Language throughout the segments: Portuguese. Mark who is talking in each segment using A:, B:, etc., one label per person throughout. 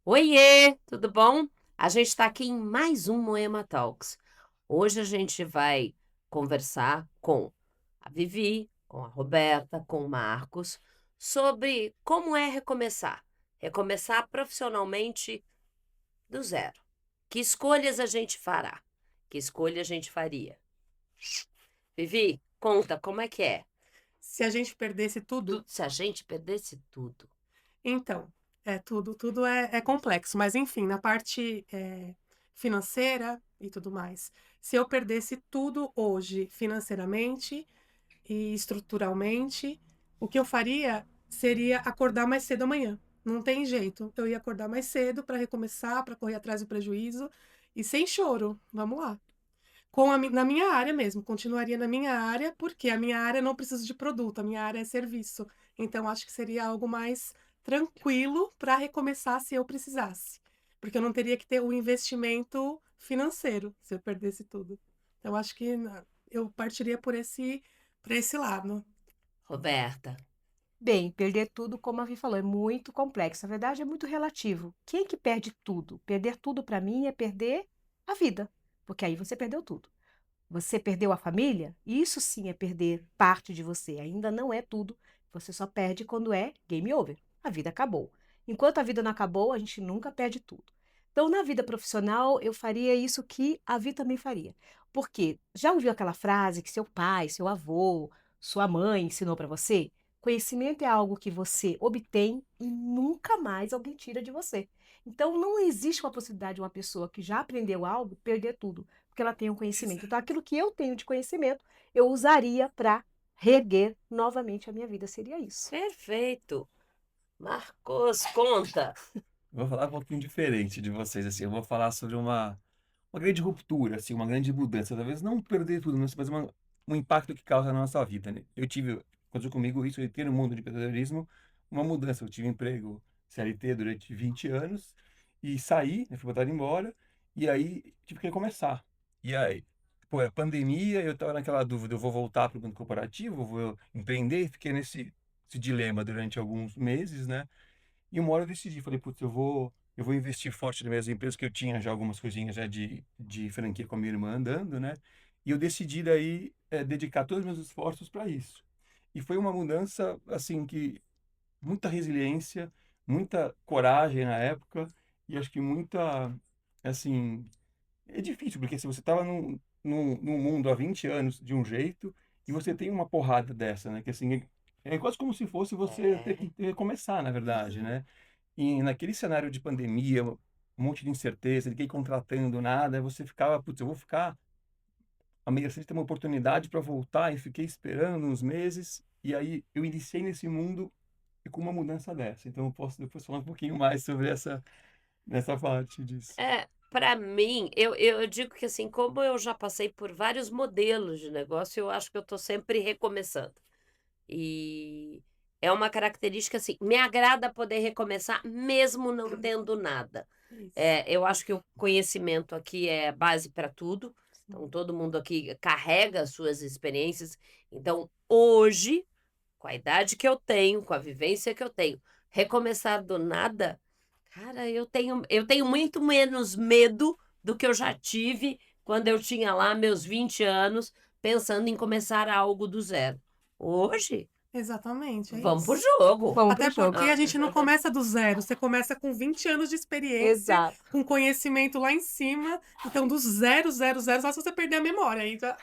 A: Oiê, tudo bom? A gente está aqui em mais um Moema Talks. Hoje a gente vai conversar com a Vivi, com a Roberta, com o Marcos, sobre como é recomeçar. Recomeçar profissionalmente do zero. Que escolhas a gente fará? Que escolha a gente faria? Vivi, conta como é que é?
B: Se a gente perdesse tudo,
A: Se a gente perdesse tudo.
B: então, tudo é complexo, mas enfim, na parte, financeira e tudo mais, se eu perdesse tudo hoje financeiramente e estruturalmente, o que eu faria seria acordar mais cedo amanhã, não tem jeito, eu ia acordar mais cedo para recomeçar, para correr atrás do prejuízo e sem choro, vamos lá. Na minha área mesmo, continuaria na minha área, porque a minha área não precisa de produto, a minha área é serviço. Então acho que seria algo mais tranquilo para recomeçar se eu precisasse, porque eu não teria que ter o investimento financeiro se eu perdesse tudo. Então acho que eu partiria por esse lado.
A: Roberta,
C: Bem, perder tudo, como a Vi falou, é muito complexo. Na verdade, é muito relativo. Quem que perde tudo? Perder tudo para mim é perder a vida, porque aí você perdeu tudo. Você perdeu a família? Isso sim é perder parte de você. Ainda não é tudo. Você só perde quando é game over. A vida acabou. Enquanto a vida não acabou, a gente nunca perde tudo. Então, na vida profissional, eu faria isso que a Vi também faria. Porque já ouviu aquela frase que seu pai, seu avô, sua mãe ensinou para você? Conhecimento é algo que você obtém e nunca mais alguém tira de você. Então, não existe uma possibilidade de uma pessoa que já aprendeu algo perder tudo porque ela tem um conhecimento. Então, aquilo que eu tenho de conhecimento, eu usaria para reerguer novamente a minha vida. Seria isso.
A: perfeito. Marcos, conta.
D: Vou falar um pouquinho diferente de vocês, assim, eu vou falar sobre uma grande ruptura, assim, uma grande mudança, talvez não perder tudo, mas um impacto que causa na nossa vida, né? Aconteceu comigo isso, eu entrei no mundo de empreendedorismo, uma mudança, eu tive emprego CLT durante 20 anos e saí, né, fui botado embora, e aí tive que recomeçar. E aí, pô, a pandemia, eu estava naquela dúvida, eu vou voltar para o mundo corporativo, eu vou empreender, fiquei esse dilema durante alguns meses, né? E uma hora eu decidi, falei, putz, eu vou investir forte nas minhas empresas, que eu tinha já algumas coisinhas já de franquia com a minha irmã andando, né? E eu decidi daí dedicar todos os meus esforços para isso. E foi uma mudança, assim, que muita resiliência, muita coragem na época, e acho que muita, assim, é difícil, porque se você estava num mundo há 20 anos de um jeito, e você tem uma porrada dessa, né? Que assim, é quase como se fosse você ter que recomeçar, na verdade, né? E naquele cenário de pandemia, um monte de incerteza, ninguém contratando nada, você ficava, putz, eu vou ficar à mercê de ter uma oportunidade para voltar, e fiquei esperando uns meses, e aí eu iniciei nesse mundo e com uma mudança dessa. Então eu posso depois falar um pouquinho mais sobre nessa parte disso.
A: Para mim, eu digo que assim, como eu já passei por vários modelos de negócio, eu acho que eu estou sempre recomeçando. E é uma característica assim, me agrada poder recomeçar mesmo não tendo nada.
B: Isso.
A: Eu acho que o conhecimento aqui é base para tudo. Então, todo mundo aqui carrega as suas experiências. Então, hoje, com a idade que eu tenho, com a vivência que eu tenho, recomeçar do nada, cara, eu tenho muito menos medo do que eu já tive quando eu tinha lá meus 20 anos, pensando em começar algo do zero. Hoje,
B: Exatamente, é
A: vamos pro
B: isso.
A: jogo.
C: Vamos pro
B: Até
C: jogo.
B: porque a
A: Ah,
B: gente não começa do zero, você começa com 20 anos de experiência,
C: Exato.
B: com conhecimento lá em cima, então do zero, zero, zero, só se você perder a memória, aí já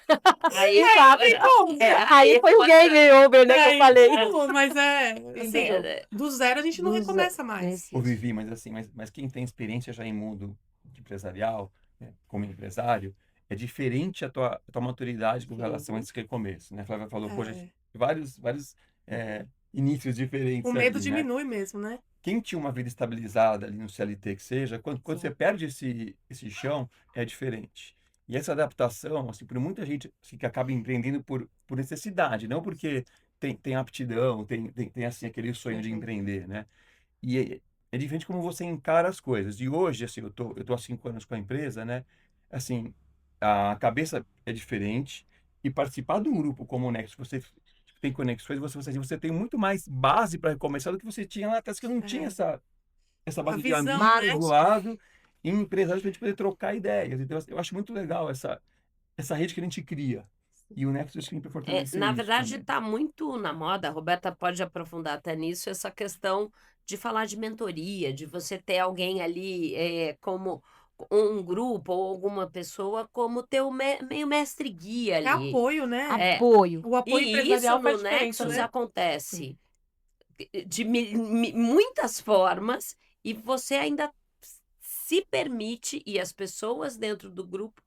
A: aí,
C: Exato.
B: tem como.
C: Aí foi o game over, né, que eu
B: Aí
C: falei.
B: pô, mas
C: Fim do
B: assim,
C: jogo.
A: né?
B: do zero a gente não recomeça
C: Não
B: mais.
D: Ô,
C: existe.
D: Vivi, mas assim, mas quem tem experiência já em mundo empresarial, né, como empresário, é diferente a tua maturidade com relação a
A: Uhum.
D: esse recomeço, né? A Flávia falou, poxa,
B: É,
D: vários inícios
B: o
D: diferentes
B: medo
D: ali, né?
B: diminui mesmo, né?
D: Quem tinha uma vida estabilizada ali no CLT que seja, quando você
B: Sim.
D: perde esse chão, é diferente. E essa adaptação, assim, por muita gente assim, que acaba empreendendo por necessidade, não porque tem aptidão, tem assim, aquele sonho de
B: Uhum.
D: empreender, né? E é diferente como você encara as coisas. E hoje, assim, eu tô há 5 anos com a empresa, né? Assim, a cabeça é diferente. E participar de um grupo como o Nexus, você tem conexões, você tem muito mais base para recomeçar do que você tinha lá atrás, que não tinha
B: É,
D: essa. essa
B: A
D: base de
B: visão,
D: amigos
B: né?
C: Marcos,
D: do lado e empresários pra gente poder trocar ideias. Então, eu acho muito legal essa rede que a gente cria. E o Nexus tem para fortalecer
A: Na
D: isso
A: verdade,
D: também.
A: está muito na moda, a Roberta pode aprofundar até nisso, essa questão de falar de mentoria, de você ter alguém ali como um grupo ou alguma pessoa como teu meio mestre guia
B: É
A: ali.
B: apoio, né?
A: É,
C: apoio.
B: O apoio
A: e isso
B: empresarial
A: no
B: faz diferença,
A: Nexus
B: né?
A: acontece de muitas formas e você ainda se permite, e as pessoas dentro do grupo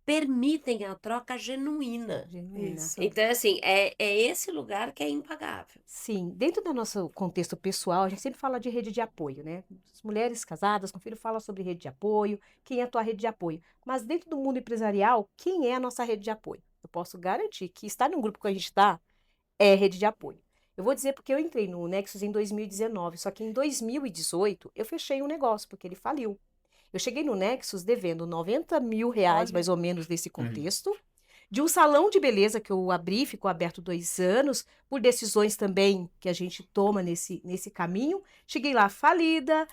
A: permitem a troca genuína.
C: Genuína.
B: Isso.
A: Então, assim, é esse lugar que é impagável.
C: Sim, dentro do nosso contexto pessoal, a gente sempre fala de rede de apoio, né? As mulheres casadas com filho falam sobre rede de apoio, quem é a tua rede de apoio. Mas dentro do mundo empresarial, quem é a nossa rede de apoio? Eu posso garantir que estar num grupo que a gente está é rede de apoio. Eu vou dizer porque eu entrei no Nexus em 2019, só que em 2018 eu fechei um negócio, porque ele faliu. Eu cheguei no Nexus devendo 90 mil reais,
B: Olha.
C: mais ou menos, nesse
D: Uhum.
C: contexto, de um salão de beleza que eu abri, ficou aberto 2 anos, por decisões também que a gente toma nesse caminho. Cheguei lá falida,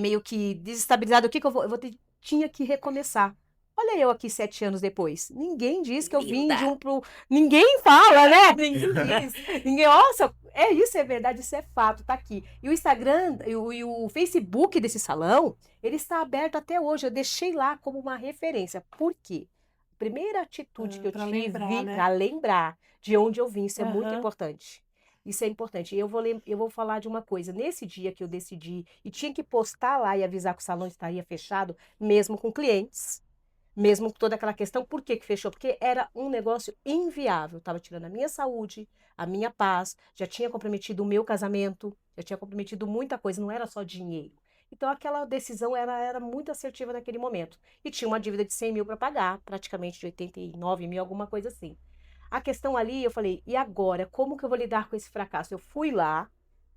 C: meio que desestabilizada. O que que eu vou ter? Tinha que recomeçar. Olha eu aqui 7 anos depois. Ninguém diz que eu vim de
A: Linda.
C: um pro. Ninguém fala, né? Ninguém diz. Ninguém, nossa, é isso, é verdade, isso é fato, tá aqui. E o Instagram e o Facebook desse salão, ele está aberto até hoje. Eu deixei lá como uma referência. Por quê? Primeira atitude que eu
B: Pra
C: tive
B: lembrar, né?
C: para lembrar de onde eu vim, isso é muito
B: Aham.
C: importante. Isso é importante. E eu vou falar de uma coisa. Nesse dia que eu decidi e tinha que postar lá e avisar que o salão estaria fechado, mesmo com clientes, mesmo com toda aquela questão, por que que fechou? Porque era um negócio inviável. Estava tirando a minha saúde, a minha paz, já tinha comprometido o meu casamento, já tinha comprometido muita coisa, não era só dinheiro. Então aquela decisão era muito assertiva naquele momento. E tinha uma dívida de 100 mil para pagar, praticamente de 89 mil, alguma coisa assim. A questão ali, eu falei, e agora? Como que eu vou lidar com esse fracasso? Eu fui lá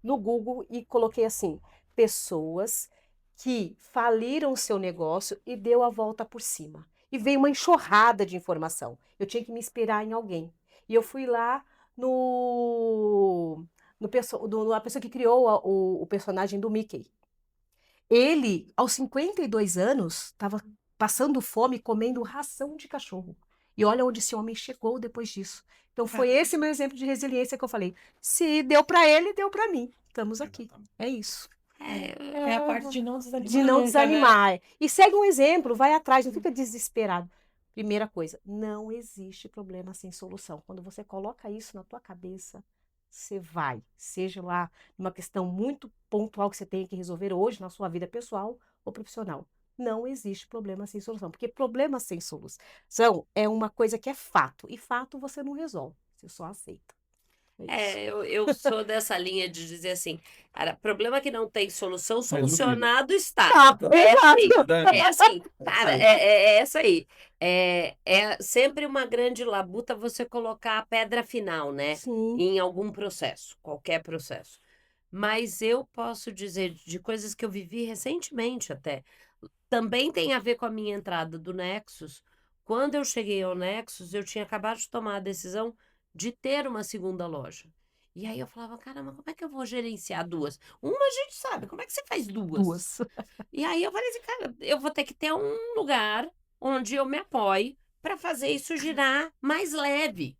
C: no Google e coloquei assim: pessoas que faliram o seu negócio e deu a volta por cima. E veio uma enxurrada de informação. Eu tinha que me inspirar em alguém. E eu fui lá na pessoa que criou o personagem do Mickey. Ele, aos 52 anos, estava passando fome, comendo ração de cachorro. E olha onde esse homem chegou depois disso. Então foi
B: Caramba.
C: esse meu exemplo de resiliência que eu falei. Se deu para ele, deu para mim. Estamos aqui.
D: Exatamente.
C: É isso.
B: É a parte de não desanimar
C: De não
B: nunca, né?
C: desanimar. E segue um exemplo, vai atrás, não fica desesperado. Primeira coisa, não existe problema sem solução. Quando você coloca isso na tua cabeça, você vai, seja lá uma questão muito pontual que você tenha que resolver hoje na sua vida pessoal ou profissional. Não existe problema sem solução, porque problema sem solução é uma coisa que é fato, e fato você não resolve, você só aceita. É isso.
A: Eu sou dessa linha de dizer assim, cara, problema que não tem solução,
D: Resolvido.
A: solucionado está.
C: Tá,
A: É assim,
C: exato.
A: é assim, cara, é essa aí. É sempre uma grande labuta você colocar a pedra final, né?
C: Sim.
A: Em algum processo, qualquer processo. Mas eu posso dizer de coisas que eu vivi recentemente até. Também tem a ver com a minha entrada do Nexus. Quando eu cheguei ao Nexus, eu tinha acabado de tomar a decisão de ter uma segunda loja. E aí eu falava, caramba, como é que eu vou gerenciar duas? Uma a gente sabe, como é que você faz duas? E aí eu falei assim, cara, eu vou ter que ter um lugar onde eu me apoie para fazer isso girar mais leve.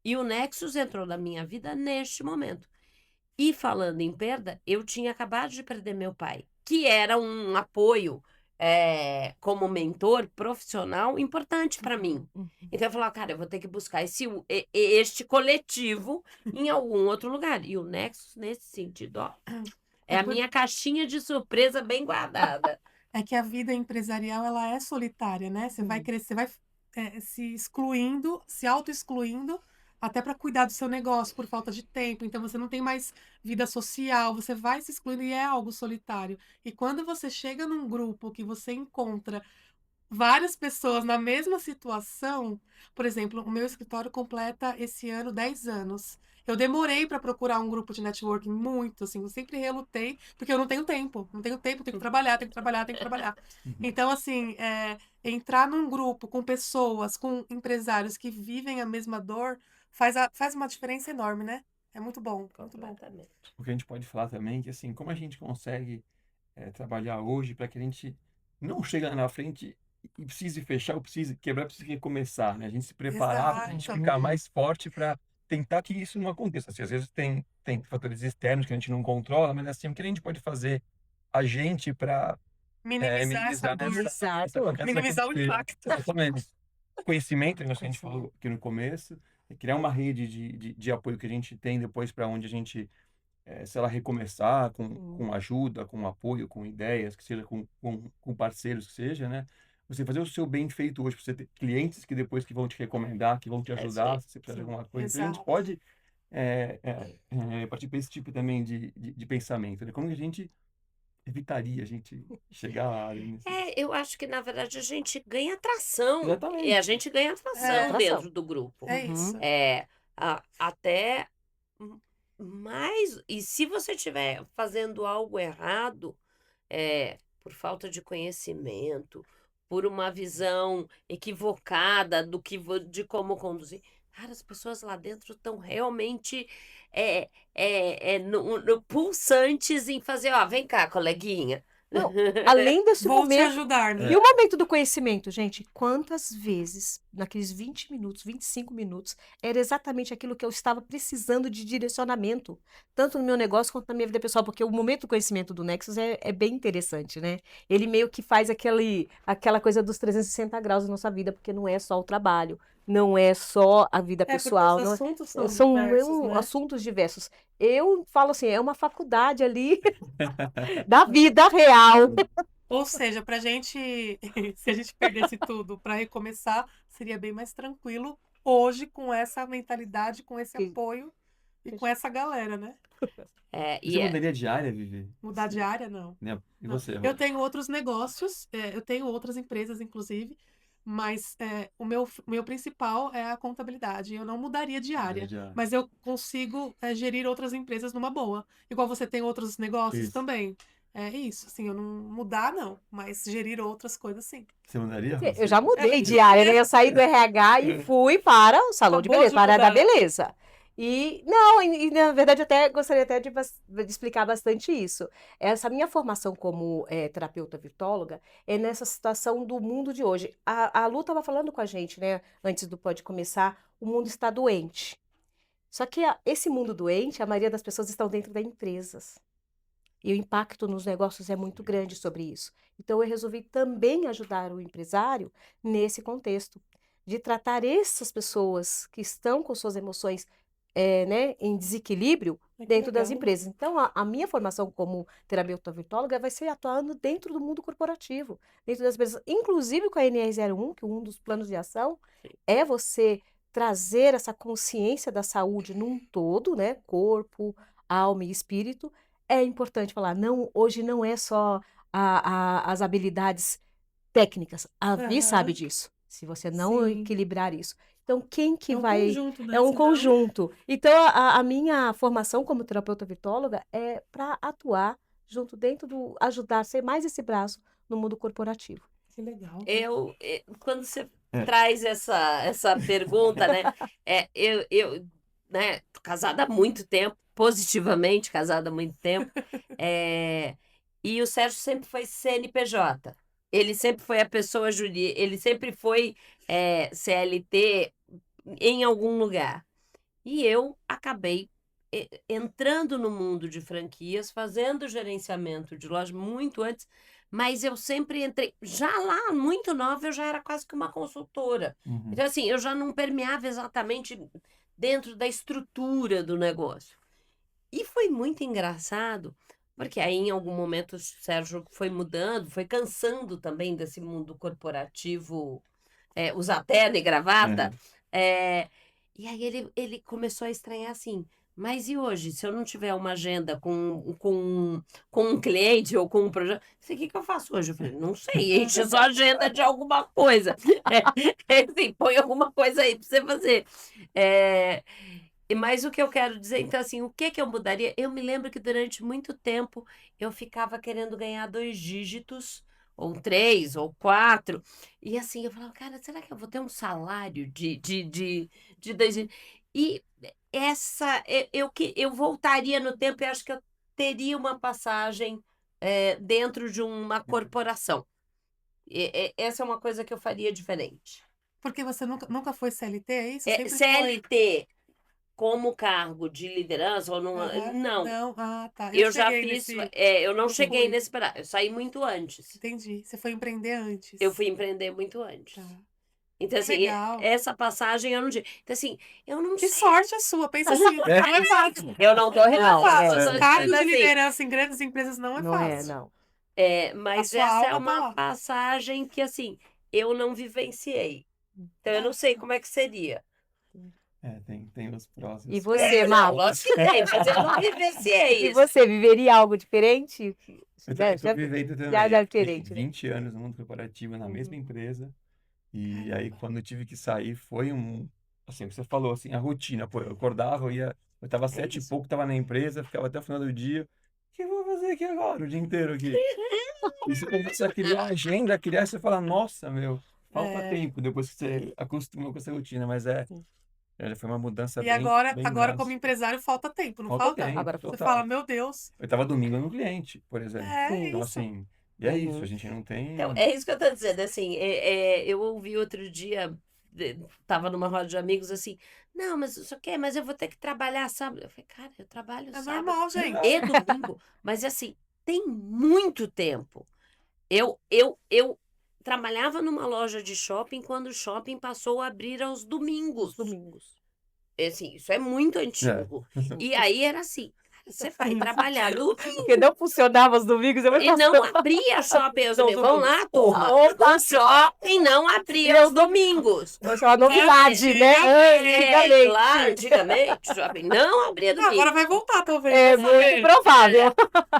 A: E o Nexus entrou na minha vida neste momento. E falando em perda, eu tinha acabado de perder meu pai, que era um apoio como mentor profissional importante para mim. Então eu falava, cara, eu vou ter que buscar este coletivo em algum outro lugar. E o Nexus, nesse sentido, ó, é a minha caixinha de surpresa bem guardada.
B: É que a vida empresarial, ela é solitária, né? Você vai crescer, vai se excluindo, se auto-excluindo, até para cuidar do seu negócio por falta de tempo. Então, você não tem mais vida social, você vai se excluindo e é algo solitário. E quando você chega num grupo que você encontra várias pessoas na mesma situação, por exemplo, o meu escritório completa esse ano 10 anos. Eu demorei para procurar um grupo de networking muito, assim, eu sempre relutei, porque eu não tenho tempo, tenho que trabalhar, tenho que trabalhar, tenho que trabalhar. Então, assim, entrar num grupo com pessoas, com empresários que vivem a mesma dor, faz uma diferença enorme, né? É muito bom, muito bom.
A: Completamente.
D: O que a gente pode falar também é que, assim, como a gente consegue trabalhar hoje para que a gente não chegue lá na frente e precise fechar, ou precise quebrar, precise recomeçar, né? A gente se preparar para a gente
B: Exato.
D: ficar mais forte para tentar que isso não aconteça. Assim, às vezes tem fatores externos que a gente não controla, mas assim, o que a gente pode fazer a gente para
B: Minimizar essa
D: minimizar
B: dor,
D: essa
C: Exato.
D: pancada vai
B: minimizar o
D: acontecer.
B: impacto.
D: Exatamente. Conhecimento, né, que a gente falou aqui no começo, criar uma rede de apoio que a gente tem depois para onde a gente, se ela recomeçar com ajuda, com apoio, com ideias, que seja com parceiros que seja, né? Você fazer o seu bem feito hoje, para você ter clientes que depois que vão te recomendar, que vão te
A: É isso
D: ajudar,
A: aí.
D: se você precisar de
B: Sim,
D: alguma coisa. Então a gente
B: exato.
D: pode partir para esse tipo também de pensamento, né? Como que a gente evitaria a gente chegar lá nesses...
A: Eu acho que, na verdade, a gente ganha atração. E a
D: Exatamente.
A: gente ganha atração
B: É,
A: dentro
C: Atração.
A: do grupo.
B: é isso.
C: Uhum.
A: Até mais. E se você estiver fazendo algo errado, por falta de conhecimento, por uma visão equivocada de como conduzir. Cara, as pessoas lá dentro estão realmente pulsantes em fazer, ó, vem cá, coleguinha.
C: Não, além desse
B: Vou te
C: momento.
B: ajudar,
C: E
B: né?
C: o momento do conhecimento, gente, quantas vezes, naqueles 20 minutos, 25 minutos, era exatamente aquilo que eu estava precisando de direcionamento, tanto no meu negócio quanto na minha vida pessoal, porque o momento do conhecimento do Nexus é bem interessante, né? Ele meio que faz aquela coisa dos 360 graus da nossa vida, porque não é só o trabalho, não é só a vida
B: É, porque os
C: pessoal,
B: assuntos são
C: são
B: diversos, né?
C: assuntos diversos. Eu falo assim, é uma faculdade ali da vida real.
B: Ou seja, pra gente, se a gente perdesse tudo para recomeçar, seria bem mais tranquilo hoje com essa mentalidade, com esse
C: Que-
B: apoio e
C: que-
B: com essa galera, né?
D: Você mudaria de área, Vivi?
B: Mudar de área, não.
D: Né? E
B: Não.
D: você,
B: Eu
D: Rô?
B: tenho outros negócios, eu tenho outras empresas, inclusive, mas o meu principal é a contabilidade. Eu não mudaria de
D: Mudaria
B: área,
D: de área.
B: mas eu consigo gerir outras empresas numa boa. Igual você tem outros negócios
D: Isso.
B: também. É isso, assim, eu não mudar, não, mas gerir outras coisas, sim.
D: Você mudaria, Rô?
C: Eu já mudei de
B: É,
C: área, né? Eu saí do RH e fui para o salão de
B: acabou
C: beleza,
B: de
C: para a área da
B: mudar.
C: beleza. E não, na verdade, eu até gostaria até de explicar bastante isso. Essa minha formação como terapeuta virtóloga é nessa situação do mundo de hoje. A Lu estava falando com a gente, né? Antes do pode começar, o mundo está doente. Só que esse mundo doente, a maioria das pessoas estão dentro das empresas. E o impacto nos negócios é muito grande sobre isso. Então, eu resolvi também ajudar o empresário nesse contexto, de tratar essas pessoas que estão com suas emoções né, em desequilíbrio
B: Ai, que
C: dentro das
B: legal.
C: empresas. Então, a minha formação como terapeuta virtóloga vai ser atuando dentro do mundo corporativo, dentro das empresas, inclusive com a NR01, que um dos planos de ação é você trazer essa consciência da saúde num todo, né, corpo, alma e espírito. É importante falar, não, hoje não é só as habilidades técnicas. A Vi sabe
B: Aham,
C: disso. Se você não
B: sim.
C: equilibrar isso. Então, quem que
B: É um
C: vai.
B: conjunto,
C: É
B: né?
C: um
B: Senão,
C: conjunto. Então, a minha formação como terapeuta virtóloga é para atuar junto dentro do. Ajudar, ser mais esse braço no mundo corporativo.
B: que legal.
A: Quando você
D: É.
A: traz essa pergunta, né? Né, tô casada há muito tempo, positivamente casada há muito tempo, e o Sérgio sempre foi CNPJ. Ele sempre foi a pessoa jurídica, ele sempre foi CLT em algum lugar. E eu acabei entrando no mundo de franquias, fazendo gerenciamento de loja muito antes, mas eu sempre entrei. Já lá, muito nova, eu já era quase que uma consultora.
D: Uhum.
A: Então, assim, eu já não permeava exatamente dentro da estrutura do negócio. E foi muito engraçado, porque aí em algum momento o Sérgio foi mudando, foi cansando também desse mundo corporativo, usar terno e gravata. É, e aí ele começou a estranhar assim, mas e hoje, se eu não tiver uma agenda com um cliente ou com um projeto, o que eu faço hoje? Eu falei, não sei, enche a sua agenda de alguma coisa. Assim, põe alguma coisa aí para você fazer. Mas o que eu quero dizer, então, assim, o que eu mudaria? Eu me lembro que durante muito tempo eu ficava querendo ganhar 2 dígitos, ou 3, ou 4. E assim, eu falava, cara, será que eu vou ter um salário de 2 dígitos? E eu voltaria no tempo e acho que eu teria uma passagem dentro de uma corporação. Essa é uma coisa que eu faria diferente.
B: Porque você nunca foi CLT, é isso? Sempre foi.
A: CLT como cargo de liderança ou não?
B: Aham.
A: Não.
B: Não, tá.
A: Eu já
B: cheguei
A: fiz.
B: nesse.
A: Eu não
B: eu
A: cheguei
B: fui.
A: nesse pedaço. Eu saí muito antes.
B: Entendi. Você foi empreender antes.
A: Eu fui empreender muito antes.
B: Tá.
A: Então,
B: Que
A: assim,
B: legal.
A: essa passagem eu não digo. Então, assim, eu não
B: Que
A: sei.
B: sorte a sua, pensa assim, não é fácil.
A: Eu não tô
B: Não é
A: reclamando.
B: fácil.
A: eu tô
B: Cargo
A: dizendo
B: de
A: assim,
B: liderança em grandes empresas não é
C: Não é,
B: fácil.
C: não.
A: mas
B: sua
A: essa é
B: alma tá
A: uma
B: lá.
A: passagem que, assim, eu não vivenciei. Então, eu não sei como é que seria.
D: Tem os prós e
C: E
D: os
C: você,
A: Não,
C: Marcos?
A: lógico que tem, mas eu não vivenciei
C: E
A: isso.
C: você viveria algo diferente?
D: Eu tô vivendo também.
C: Já
D: Fiquei
C: diferente, né?
D: 20 anos no mundo corporativo, na mesma empresa. E aí,
B: Caramba.
D: quando eu tive que sair, foi assim, você falou assim, a rotina. Pô, eu acordava, eu tava 7 e
A: isso.
D: pouco, tava na empresa, ficava até o final do dia. O que eu vou fazer aqui agora, o dia inteiro aqui? E você começa a criar agenda, você fala, nossa, meu, falta
B: É.
D: tempo depois que você acostuma com essa rotina. Mas já foi uma mudança
B: E
D: bem,
B: agora
D: bem
B: como
D: drástica.
B: empresário, falta tempo, não
D: Falta
B: falta?
D: tempo,
C: Agora
B: Você
D: total.
B: fala, meu Deus.
D: Eu tava domingo no cliente, por exemplo.
B: É
C: Sim.
D: Então,
B: isso.
D: assim, e é isso, a gente não tem.
A: Então, é isso que eu tô dizendo, assim, eu ouvi outro dia, tava numa roda de amigos, assim, não, mas isso aqui, mas eu vou ter que trabalhar sábado. Eu falei, cara, eu trabalho
B: É
A: sábado
B: normal, gente.
A: e domingo, mas assim, tem muito tempo. Eu trabalhava numa loja de shopping quando o shopping passou a abrir aos domingos.
C: Os domingos.
A: Assim, isso é muito antigo. E aí era assim, você vai trabalhar no
C: Porque não funcionava os domingos, eu
A: e não abria shopping aos
C: Não,
A: domingos. Vamos lá, turma.
C: Opa!
A: O shopping não abria aos domingos.
C: Isso é uma novidade, né? Antigamente.
A: Claro, antigamente, o shopping não abria
B: Não, agora
A: domingo.
B: vai voltar, talvez.
C: É
B: vai
C: muito
B: saber.
C: provável.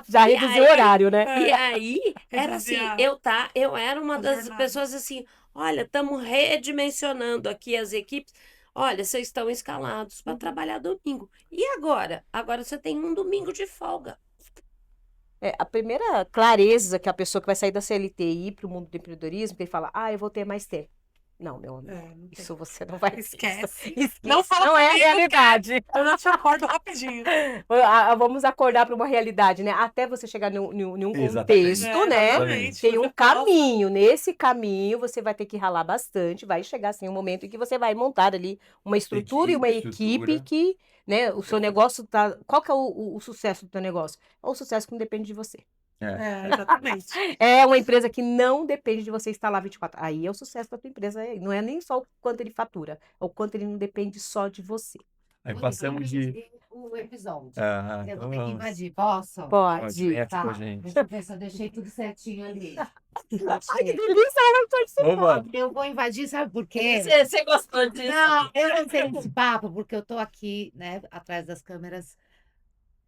C: Já
A: E
C: reduziu
A: aí-
C: o horário, né?
A: E aí, era assim,
B: Reduzir
A: eu era uma
B: a
A: das
B: jornada.
A: pessoas assim, olha, estamos redimensionando aqui as equipes. Olha, vocês estão escalados para trabalhar domingo. E agora? Agora você tem um domingo de folga.
C: A primeira clareza que a pessoa que vai sair da CLT e ir para o mundo do empreendedorismo, que ele fala, eu vou ter mais tempo. Não, meu amigo,
B: Não tem.
C: isso você não vai ter.
B: Esquece.
C: Esquece.
B: Não fala
C: Não é a
B: comigo,
C: realidade.
B: Eu já te acordo rapidinho.
C: Vamos acordar para uma realidade, né? Até você chegar em um
D: Exatamente.
C: contexto, né?
B: Exatamente.
C: Tem
B: Você
C: um
B: fala-
C: caminho. Nesse caminho, você vai ter que ralar bastante. Vai chegar, assim, um momento em que você vai montar ali uma estrutura e uma equipe que, né? O seu negócio tá... Qual que é o sucesso do teu negócio? É o sucesso que não depende de você.
B: Exatamente.
C: É uma empresa que não depende de você estar lá 24 horas. Aí é o sucesso da tua empresa. Não é nem só o quanto ele fatura, é o quanto ele não depende só de você.
D: Aí passamos de.
E: O episódio. Eu
D: Então
E: vou ter que
D: vamos.
E: invadir, posso?
C: Pode.
D: Vem aqui
E: Tá.
D: com a gente.
E: Deixa eu ver se eu deixei tudo certinho ali.
C: Ai, que delícia!
D: Opa!
E: Eu vou invadir, sabe por quê?
A: Você gostou disso?
E: Não, eu não sei desse papo, porque eu tô aqui, né, atrás das câmeras,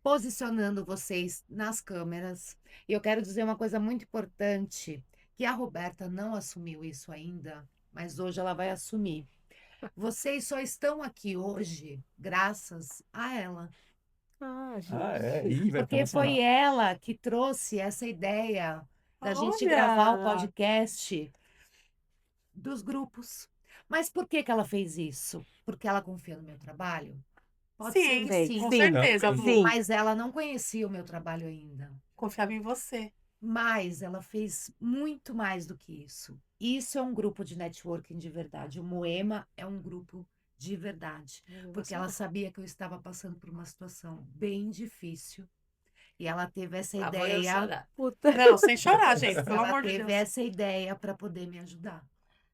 E: posicionando vocês nas câmeras. E eu quero dizer uma coisa muito importante, que a Roberta não assumiu isso ainda, mas hoje ela vai assumir. Vocês só estão aqui hoje graças a ela.
C: Gente.
D: Ih, vai
E: Porque
D: ficar
E: foi ela que trouxe essa ideia da gente
B: Olha!
E: gravar o podcast dos grupos. Mas por que que ela fez isso? Porque ela confia no meu trabalho? Pode ser que sim.
B: Com
C: Sim.
B: certeza, Lu.
C: Sim.
E: Mas ela não conhecia o meu trabalho ainda.
B: Confiava em você.
E: Mas ela fez muito mais do que isso. Isso é um grupo de networking de verdade. O Moema é um grupo de verdade. Porque ela sabia que eu estava passando por uma situação bem difícil. E ela teve essa
A: Lá vou eu
E: ideia.
A: chorar.
C: Puta.
B: Não, sem chorar, gente, pelo
E: Ela
B: amor de
E: teve
B: Deus.
E: essa ideia para poder me ajudar.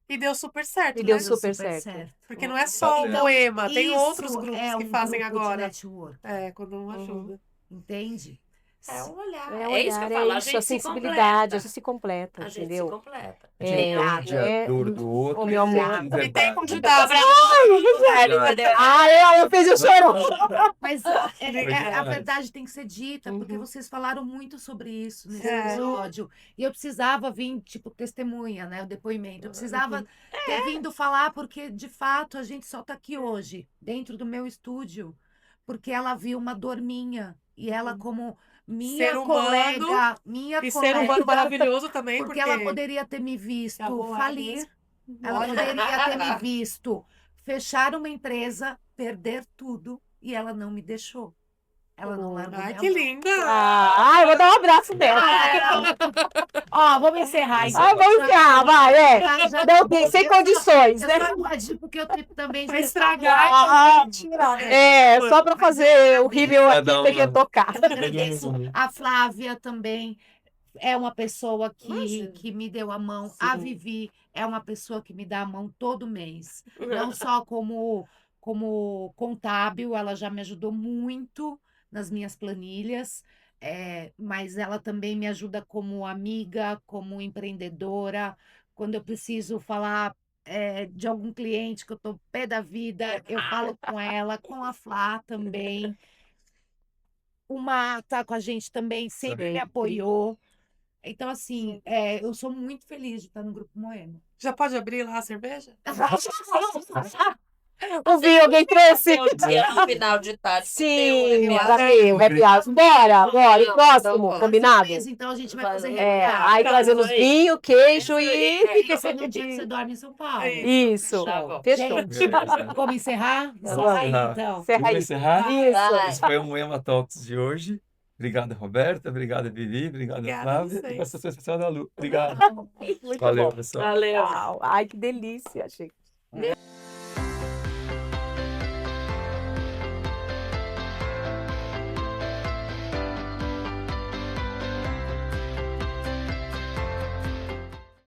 B: E deu super certo,
C: E
B: né?
C: deu super certo.
B: Porque não é só o
E: Então,
B: Moema, tem
E: isso
B: outros grupos
E: é
B: que
E: um
B: fazem
E: grupo de
B: agora.
E: network,
B: Quando um ajuda.
E: entende?
A: É um olhar.
C: É
A: isso que eu
C: olhar,
A: falo. A
C: isso,
A: gente
C: a
A: se
C: sensibilidade,
A: completa.
C: isso se completa,
A: A gente se
C: entendeu?
A: completa.
D: A gente entende a dor do outro.
C: Ô, meu amor.
D: com
B: E tem
D: verdade.
B: candidato.
A: Entendeu?
C: Ela fez eu chorar.
E: Mas a verdade tem que ser dita, porque vocês falaram muito sobre isso nesse episódio. E eu precisava vir, tipo, testemunha, né? O depoimento. Eu precisava ter vindo falar, porque, de fato, a gente só tá aqui hoje, dentro do meu estúdio, porque ela viu uma dor minha. E ela, como minha
B: Ser humano,
E: colega, minha
B: E
E: colega,
B: ser humano maravilhoso também,
E: porque ela poderia ter me visto
B: Acabou
E: falir. Ela
B: Olha.
E: poderia ter me visto fechar uma empresa, perder tudo, e ela não me deixou. Ela não larga
B: Ai,
E: minha
B: que
E: mão.
B: linda!
C: Ai, eu vou dar um abraço nela.
E: Ó, vamos encerrar então.
C: Ai, vamos encerrar, vai,
E: Já
C: Não tem, sem condições,
E: eu
C: né?
E: só invadi porque eu tenho também
B: Pra
E: já
B: estragar.
C: Ah,
B: Tirar.
C: só pra fazer o rímel
D: Pra
C: aqui,
D: dar
C: tem que
D: uma-
C: tocar.
E: Eu agradeço. A Flávia também é uma pessoa
A: Imagina.
E: que me deu a mão. A
C: Sim.
E: Vivi é uma pessoa que me dá a mão todo mês. Não só como contábil, ela já me ajudou muito nas minhas planilhas, mas ela também me ajuda como amiga, como empreendedora. Quando eu preciso falar de algum cliente que eu estou pé da vida, eu falo com ela, com a Flá também. O Mar tá com a gente também, sempre me
C: Sempre.
E: apoiou. Então, assim, eu sou muito feliz de estar no Grupo Moema.
B: Já pode abrir lá a cerveja?
C: Ouvi, alguém trouxe?
A: O dia no final de tarde.
C: Sim,
E: eu
C: pra
E: acho.
C: mim, o happy hour. Bora, e
A: Não,
C: próximo,
A: não,
C: combinado?
E: Mas então a gente vai
A: Vai,
E: fazer
A: é,
E: happy hour.
C: Aí trazendo
A: aí.
C: vinho, queijo e...
E: Esse é no dia que você dorme em São Paulo.
C: Isso,
A: Tá bom.
C: fechou.
E: Gente,
D: Beleza.
E: vamos encerrar?
C: Vamos
E: Encerra aí,
D: encerrar.
E: então.
C: Encerra
D: Vamos
C: aí.
D: encerrar?
C: Isso.
D: Esse foi o Moema Talks de hoje. Obrigado, Roberta. Obrigado, Vivi. Obrigado,
B: Obrigada a
D: Flávia. E
B: vocês.
D: participação especial da Lu. Obrigado.
C: Muito
D: Valeu,
C: bom.
D: pessoal.
A: Valeu.
C: Ai, que delícia, gente.